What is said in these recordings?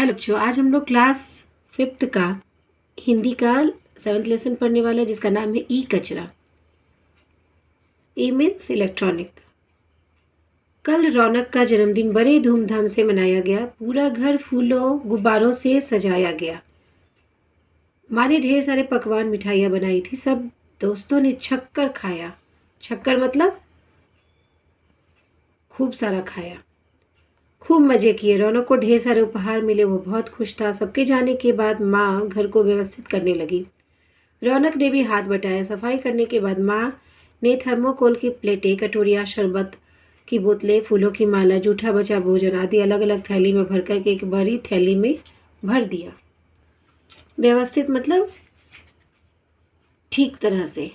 Hello बच्चों, आज हम लोग क्लास 5th का हिंदी का 7th लेसन पढ़ने वाला है जिसका नाम है ई कचरा। ए मीन्स इलेक्ट्रॉनिक। कल रौनक का जन्मदिन बड़े धूमधाम से मनाया गया। पूरा घर फूलों गुब्बारों से सजाया गया। माँ ने ढेर सारे पकवान मिठाइयाँ बनाई थी। सब दोस्तों ने छक्कर खाया। छक्कर मतलब खूब सारा खाया। खूब मज़े किए। रौनक को ढेर सारे उपहार मिले। वो बहुत खुश था। सबके जाने के बाद माँ घर को व्यवस्थित करने लगी। रौनक ने भी हाथ बटाया। सफाई करने के बाद माँ ने थर्मोकोल की प्लेटें, कटोरियाँ, शरबत की बोतलें, फूलों की माला, जूठा बचा भोजन आदि अलग अलग थैली में भरकर एक बड़ी थैली में भर दिया। व्यवस्थित मतलब ठीक तरह से।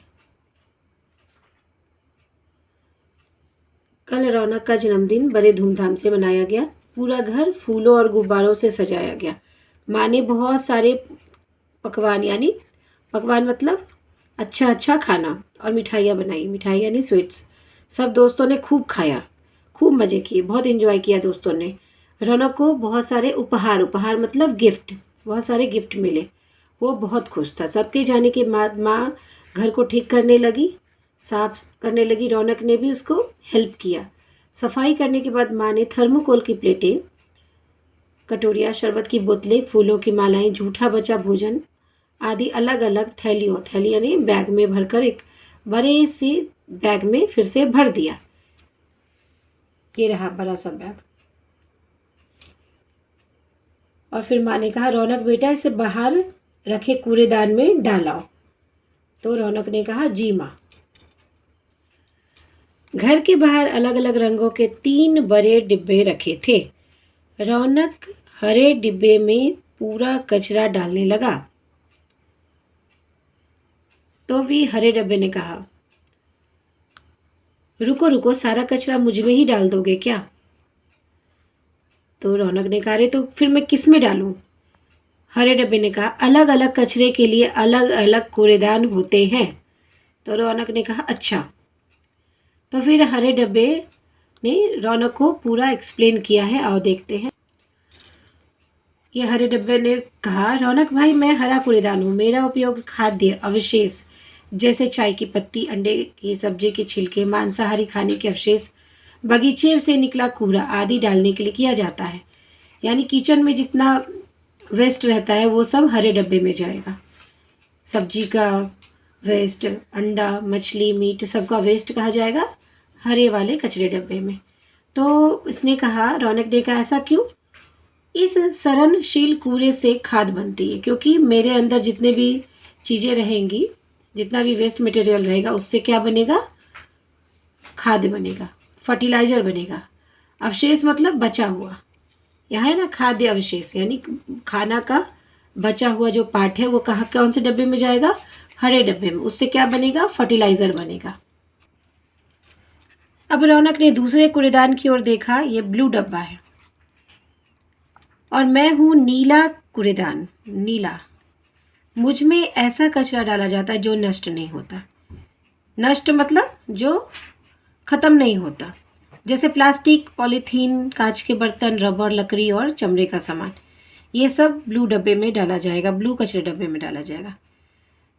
कल रौनक का जन्मदिन बड़े धूमधाम से मनाया गया। पूरा घर फूलों और गुब्बारों से सजाया गया। माँ ने बहुत सारे पकवान मतलब अच्छा अच्छा खाना और मिठाइयाँ बनाई। मिठाई यानी स्वीट्स। सब दोस्तों ने खूब खाया, खूब मज़े किए, बहुत एंजॉय किया दोस्तों ने। रौनक को बहुत सारे उपहार मतलब गिफ्ट, बहुत सारे गिफ्ट मिले। वो बहुत खुश था। सबके जाने के बाद माँ घर को ठीक करने लगी, साफ करने लगी। रौनक ने भी उसको हेल्प किया। सफाई करने के बाद माँ ने थर्मोकोल की प्लेटें, कटोरियाँ, शरबत की बोतलें, फूलों की मालाएं, जूठा बचा भोजन आदि अलग अलग थैली यानी बैग में भरकर एक बड़े से बैग में फिर से भर दिया। ये रहा बड़ा सा बैग। और फिर माँ ने कहा, रौनक बेटा इसे बाहर रखे कूड़ेदान में डालाओ। तो रौनक ने कहा, जी माँ। घर के बाहर अलग अलग रंगों के 3 बड़े डिब्बे रखे थे। रौनक हरे डिब्बे में पूरा कचरा डालने लगा। तो भी हरे डिब्बे ने कहा, रुको रुको, सारा कचरा मुझ में ही डाल दोगे क्या? तो रौनक ने कहा, अरे तो फिर मैं किस में डालूं? हरे डब्बे ने कहा, अलग अलग कचरे के लिए अलग अलग कूड़ेदान होते हैं। तो रौनक ने कहा, अच्छा। तो फिर हरे डब्बे ने रौनक को पूरा एक्सप्लेन किया है। आओ देखते हैं। ये हरे डब्बे ने कहा, रौनक भाई मैं हरा कूड़ेदान हूँ। मेरा उपयोग खाद्य अवशेष जैसे चाय की पत्ती, अंडे की सब्जी के छिलके, मांसाहारी खाने के अवशेष, बगीचे से निकला कूड़ा आदि डालने के लिए किया जाता है। यानी किचन में जितना वेस्ट रहता है वो सब हरे डब्बे में जाएगा। सब्जी का वेस्ट, अंडा, मछली, मीट सबका वेस्ट कहा जाएगा हरे वाले कचरे डब्बे में। तो इसने कहा, रौनक ने कहा, ऐसा क्यों? इस सड़नशील कूड़े से खाद बनती है, क्योंकि मेरे अंदर जितने भी चीज़ें रहेंगी, जितना भी वेस्ट मटेरियल रहेगा उससे क्या बनेगा? खाद बनेगा, फर्टिलाइजर बनेगा। अवशेष मतलब बचा हुआ। यहाँ है ना खाद्य अवशेष, यानी खाना का बचा हुआ जो पार्ट है वो कहाँ कौन से डब्बे में जाएगा? हरे डब्बे में। उससे क्या बनेगा? फर्टिलाइजर बनेगा। अब रौनक ने दूसरे कूड़ेदान की ओर देखा। ये ब्लू डब्बा है और मैं हूँ नीला कूड़ेदान। नीला। मुझ में ऐसा कचरा डाला जाता है जो नष्ट नहीं होता। नष्ट मतलब जो खत्म नहीं होता, जैसे प्लास्टिक, पॉलीथीन, कांच के बर्तन, रबर, लकड़ी और चमड़े का सामान। ये सब ब्लू डब्बे में डाला जाएगा, ब्लू कचरे डब्बे में डाला जाएगा।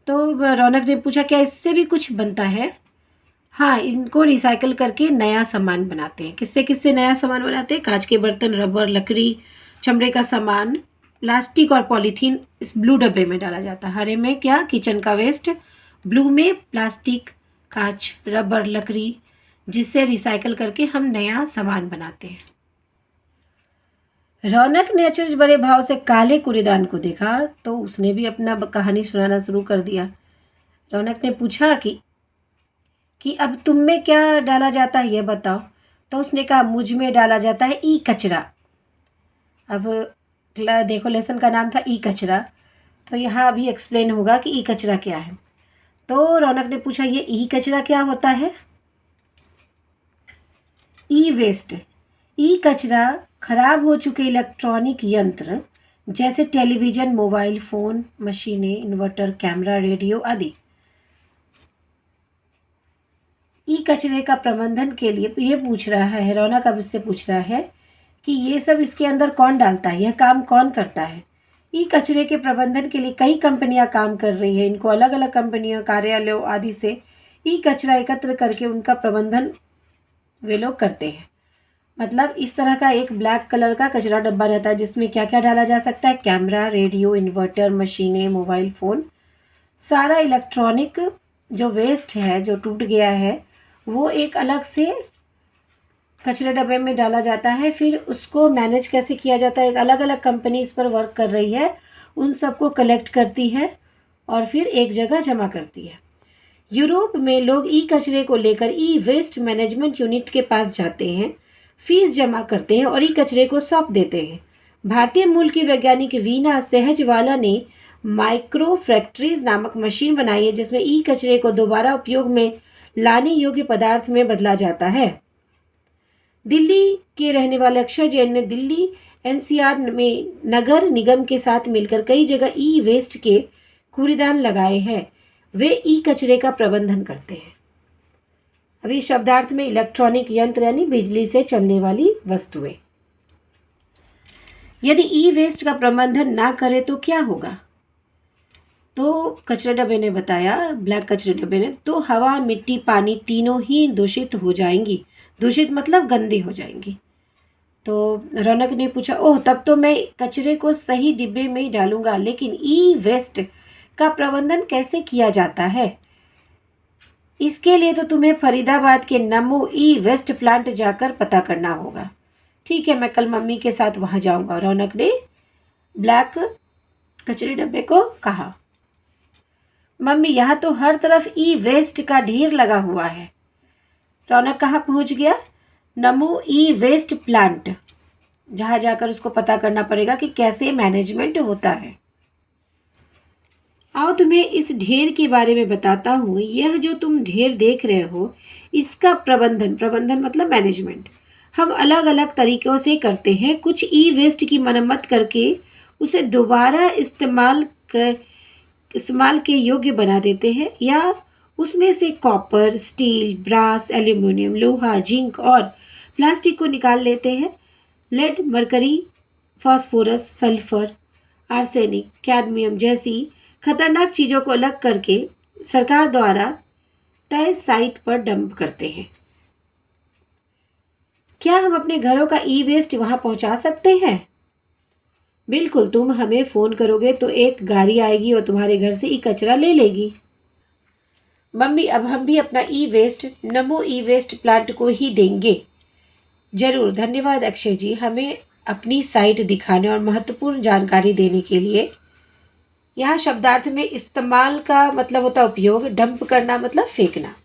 तो रौनक ने पूछा, क्या इससे भी कुछ बनता है? हाँ, इनको रिसाइकल करके नया सामान बनाते हैं। किससे किससे नया सामान बनाते हैं? कांच के बर्तन, रबर, लकड़ी, चमड़े का सामान, प्लास्टिक और पॉलीथीन इस ब्लू डब्बे में डाला जाता है। हरे में क्या? किचन का वेस्ट। ब्लू में प्लास्टिक, कांच, रबर, लकड़ी, जिससे रिसाइकल करके हम नया सामान बनाते हैं। रौनक ने अचरज भरे भाव से काले कूड़ेदान को देखा तो उसने भी अपना कहानी सुनाना शुरू कर दिया। रौनक ने पूछा कि अब तुम में क्या डाला जाता है ये बताओ। तो उसने कहा, मुझ में डाला जाता है ई कचरा। अब देखो, लेसन का नाम था ई कचरा, तो यहाँ अभी एक्सप्लेन होगा कि ई कचरा क्या है। तो रौनक ने पूछा, ये ई कचरा क्या होता है? ई वेस्ट। ई कचरा खराब हो चुके इलेक्ट्रॉनिक यंत्र जैसे टेलीविज़न, मोबाइल फ़ोन, मशीनें, इन्वर्टर, कैमरा, रेडियो आदि। ई कचरे का प्रबंधन के लिए ये पूछ रहा है रौनक, अब इससे पूछ रहा है कि ये सब इसके अंदर कौन डालता है, यह काम कौन करता है। ई कचरे के प्रबंधन के लिए कई कंपनियां काम कर रही है। इनको अलग अलग कंपनियों, कार्यालयों आदि से ई कचरा एकत्र करके उनका प्रबंधन वे लोग करते हैं। मतलब इस तरह का एक ब्लैक कलर का कचरा डब्बा रहता है जिसमें क्या क्या डाला जा सकता है, कैमरा, रेडियो, इन्वर्टर, मशीनें, मोबाइल फ़ोन, सारा इलेक्ट्रॉनिक जो वेस्ट है, जो टूट गया है, वो एक अलग से कचरे डब्बे में डाला जाता है। फिर उसको मैनेज कैसे किया जाता है, एक अलग अलग कंपनी इस पर वर्क कर रही है, उन सबको कलेक्ट करती है और फिर एक जगह जमा करती है। यूरोप में लोग ई कचरे को लेकर ई वेस्ट मैनेजमेंट यूनिट के पास जाते हैं, फीस जमा करते हैं और ई कचरे को सौंप देते हैं। भारतीय मूल की वैज्ञानिक वीना सहजवाला ने माइक्रो फैक्ट्रीज नामक मशीन बनाई है जिसमें ई कचरे को दोबारा उपयोग में लाने योग्य पदार्थ में बदला जाता है। दिल्ली के रहने वाले अक्षय जैन ने दिल्ली एनसीआर में नगर निगम के साथ मिलकर कई जगह ई वेस्ट के कूड़ेदान लगाए हैं। वे ई कचरे का प्रबंधन करते हैं। अभी शब्दार्थ में इलेक्ट्रॉनिक यंत्र यानी बिजली से चलने वाली वस्तुएं। यदि ई वेस्ट का प्रबंधन ना करे तो क्या होगा? तो कचरे डब्बे ने बताया, ब्लैक कचरे डब्बे ने, तो हवा, मिट्टी, पानी तीनों ही दूषित हो जाएंगी। दूषित मतलब गंदी हो जाएंगी। तो रौनक ने पूछा, ओह तब तो मैं कचरे को सही डिब्बे में ही डालूंगा, लेकिन ई वेस्ट का प्रबंधन कैसे किया जाता है? इसके लिए तो तुम्हें फरीदाबाद के नमो ई वेस्ट प्लांट जाकर पता करना होगा। ठीक है, मैं कल मम्मी के साथ वहाँ जाऊँगा, रौनक ने ब्लैक कचरे डब्बे को कहा। मम्मी, यहाँ तो हर तरफ ई वेस्ट का ढेर लगा हुआ है। रौनक कहाँ पहुँच गया? नमो ई वेस्ट प्लांट, जहाँ जाकर उसको पता करना पड़ेगा कि कैसे मैनेजमेंट होता है। आओ तुम्हें इस ढेर के बारे में बताता हूँ। यह जो तुम ढेर देख रहे हो, इसका प्रबंधन मतलब मैनेजमेंट हम अलग अलग तरीक़ों से करते हैं। कुछ ई वेस्ट की मरम्मत करके उसे दोबारा इस्तेमाल के योग्य बना देते हैं, या उसमें से कॉपर, स्टील, ब्रास, एल्यूमिनियम, लोहा, जिंक और प्लास्टिक को निकाल लेते हैं। Lead, mercury, phosphorus, sulphur, arsenic, cadmium जैसी खतरनाक चीज़ों को अलग करके सरकार द्वारा तय साइट पर डंप करते हैं। क्या हम अपने घरों का ई वेस्ट वहाँ पहुँचा सकते हैं? बिल्कुल, तुम हमें फ़ोन करोगे तो एक गाड़ी आएगी और तुम्हारे घर से ई कचरा ले लेगी। मम्मी, अब हम भी अपना ई वेस्ट नमो ई वेस्ट प्लांट को ही देंगे। जरूर, धन्यवाद अक्षय जी, हमें अपनी साइट दिखाने और महत्वपूर्ण जानकारी देने के लिए। यहाँ शब्दार्थ में इस्तेमाल का मतलब होता है उपयोग, डंप करना मतलब फेंकना।